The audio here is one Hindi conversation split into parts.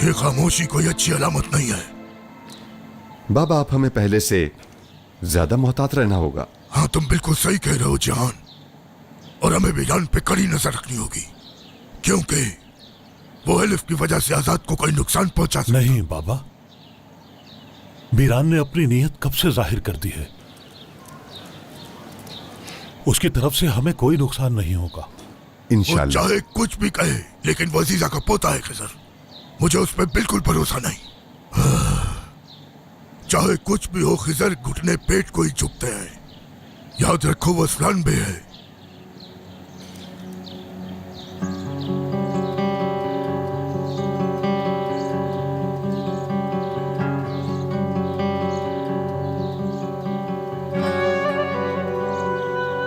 ये खामोशी कोई अच्छी अलामत नहीं है। बाबा, आप हमें पहले से ज्यादा मोहतात रहना होगा। हाँ, तुम बिल्कुल सही कह रहे हो जहान, और हमें वीरान पे कड़ी नजर रखनी होगी, क्योंकि वो एलिफ की वजह से आजाद को कोई नुकसान पहुंचा सकता। नहीं बाबा, वीरान ने अपनी नीयत कब से जाहिर कर दी है। उसकी तरफ से हमें कोई नुकसान नहीं होगा इंशाल्लाह। वो चाहे कुछ भी कहे, लेकिन वो अजीजा का पोता है खिजर, मुझे उस पर बिल्कुल भरोसा नहीं। चाहे कुछ भी हो, खिजर घुटने पेट को ही झुकते हैं। याद रखो वो असलान भी है।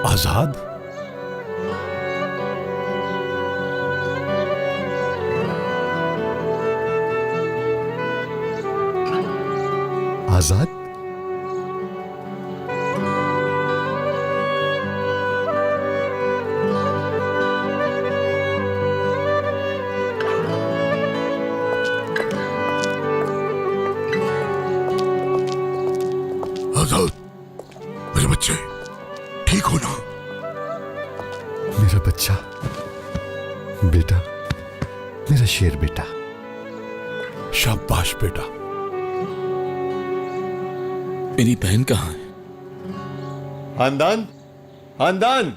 आजाद, आजाद, आजाद, मेरे बच्चे ठीक हो ना? मेरा बच्चा, बेटा, मेरा शेर बेटा। शाबाश बेटा। मेरी बहन कहाँ है? खानदान, खानदान।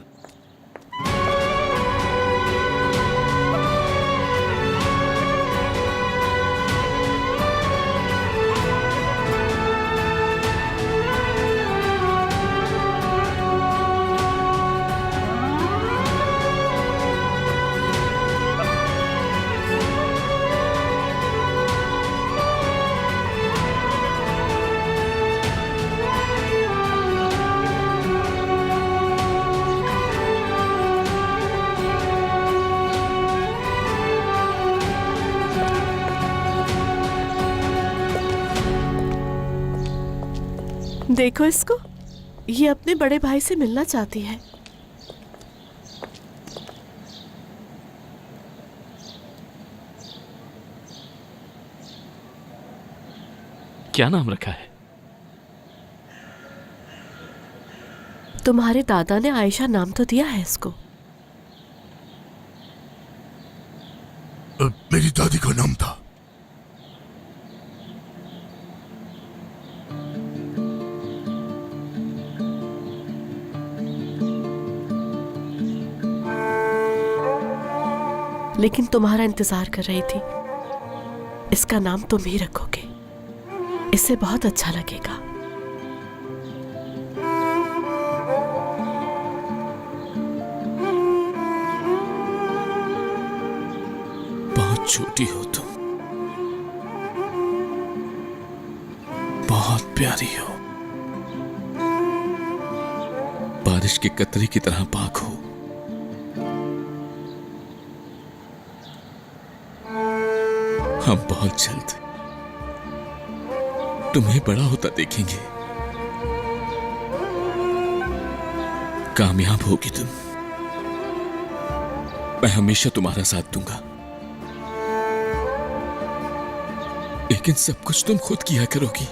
देखो इसको, ये अपने बड़े भाई से मिलना चाहती है। क्या नाम रखा है? तुम्हारे दादा ने आयशा नाम तो दिया है इसको। मेरी दादी का नाम था। लेकिन तुम्हारा इंतजार कर रही थी। इसका नाम तुम ही रखोगे, इससे बहुत अच्छा लगेगा। बहुत छोटी हो तुम, बहुत प्यारी हो, बारिश के कतरे की तरह पाक हो। हम बहुत जल्द तुम्हें बड़ा होता देखेंगे। कामयाब होगी तुम, मैं हमेशा तुम्हारा साथ दूंगा। लेकिन सब कुछ तुम खुद किया करोगी।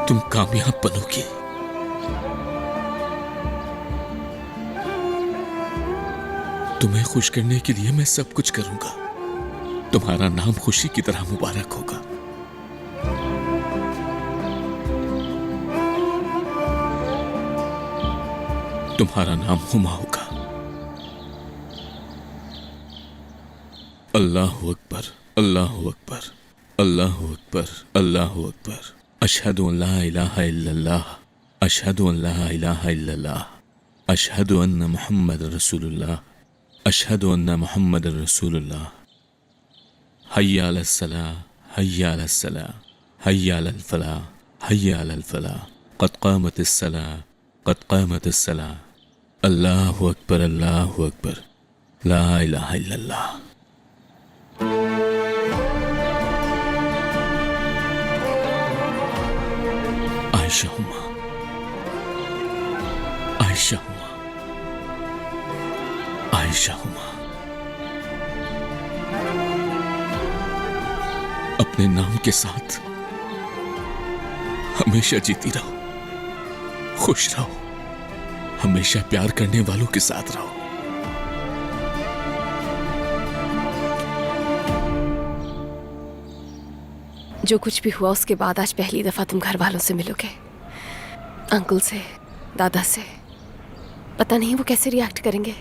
तुम कामयाब बनोगी। तुम्हें खुश करने के लिए मैं सब कुछ करूंगा। तुम्हारा नाम खुशी की तरह मुबारक होगा। तुम्हारा नाम हुमा होगा। अल्लाहु अकबर, अल्लाहु अकबर, अल्लाहु अकबर, अल्लाहु अकबर। अशहदु अन ला इलाहा इल्लल्लाह, अशहदु अन ला इलाहा इल्लल्लाह, अशहदु अन्न मुहम्मद रसूलुल्लाह, अशहदु अन्न मुहम्मद रसूलुल्लाह। हय्या अलस सलाह, हय्या अलस सलाह, हय्या अलल फलाह, हय्या अलल फलाह। क़द क़ामतिस सलाह, क़द क़ामतिस सलाह। अल्लाहु अकबर, अल्लाहु अकबर, ला इलाहा इल्लल्लाह। आयशा हुमा, आयशा हुमा, आयशा हुमा। अपने नाम के साथ हमेशा जीती रहो, खुश रहो, हमेशा प्यार करने वालों के साथ रहो। जो कुछ भी हुआ उसके बाद आज पहली दफा तुम घर वालों से मिलोगे, अंकल से, दादा से। पता नहीं वो कैसे रिएक्ट करेंगे।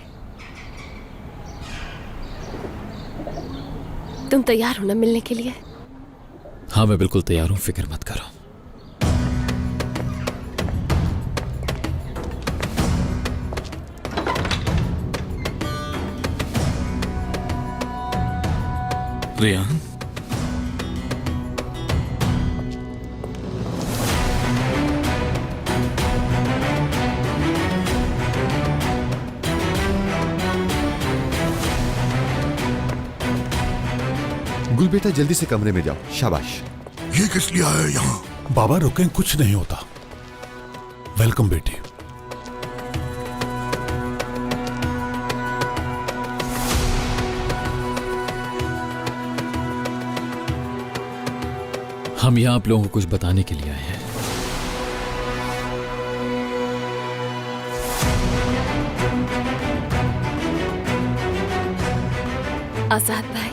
तुम तैयार हो ना मिलने के लिए? हाँ मैं बिल्कुल तैयार हूं, फिक्र मत करो। रेयान, गुल बेटा जल्दी से कमरे में जाओ, शाबाश। ये किस लिए आया यहाँ? बाबा रुकें, कुछ नहीं होता। वेलकम बेटी। हम यहाँ आप लोगों को कुछ बताने के लिए आए हैं। आजाद भाई,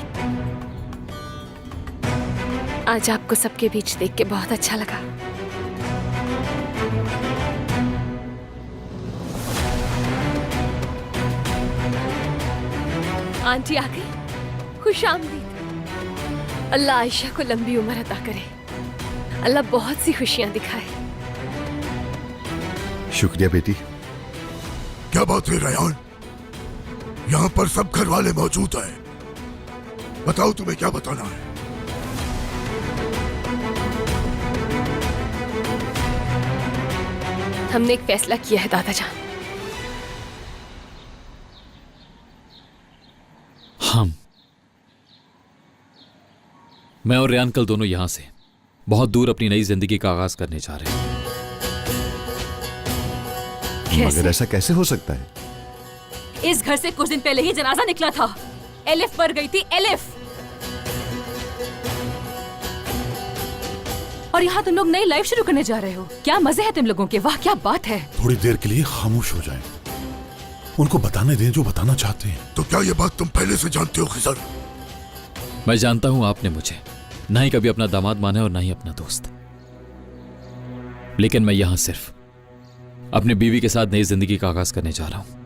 आज आपको सबके बीच देख के बहुत अच्छा लगा। आंटी आ गई, खुश आमदीद। अल्लाह आयशा को लंबी उम्र अता करे, अल्लाह बहुत सी खुशियां दिखाए। शुक्रिया बेटी। क्या बात है रेयान? यहाँ पर सब घर वाले मौजूद हैं। बताओ तुम्हें क्या बताना है? हमने एक फैसला किया है दादा जान। मैं और रेयान कल दोनों यहां से बहुत दूर अपनी नई जिंदगी का आगाज करने जा रहे हैं। मगर ऐसा कैसे हो सकता है? इस घर से कुछ दिन पहले ही जनाजा निकला था। एलिफ पर गई थी, एलिफ। और यहाँ तुम लोग नई लाइफ शुरू करने जा रहे हो। क्या मजे हैं तुम लोगों के, वाह क्या बात है। थोड़ी देर के लिए खामोश हो जाएं। उनको बताने दें जो बताना चाहते हैं। तो क्या ये बात तुम पहले से जानते हो खिजर? मैं जानता हूं आपने मुझे ना ही कभी अपना दामाद माना और ना ही अपना दोस्त, लेकिन मैं यहां सिर्फ अपनी बीवी के साथ नई जिंदगी का आगाज करने जा रहा हूं।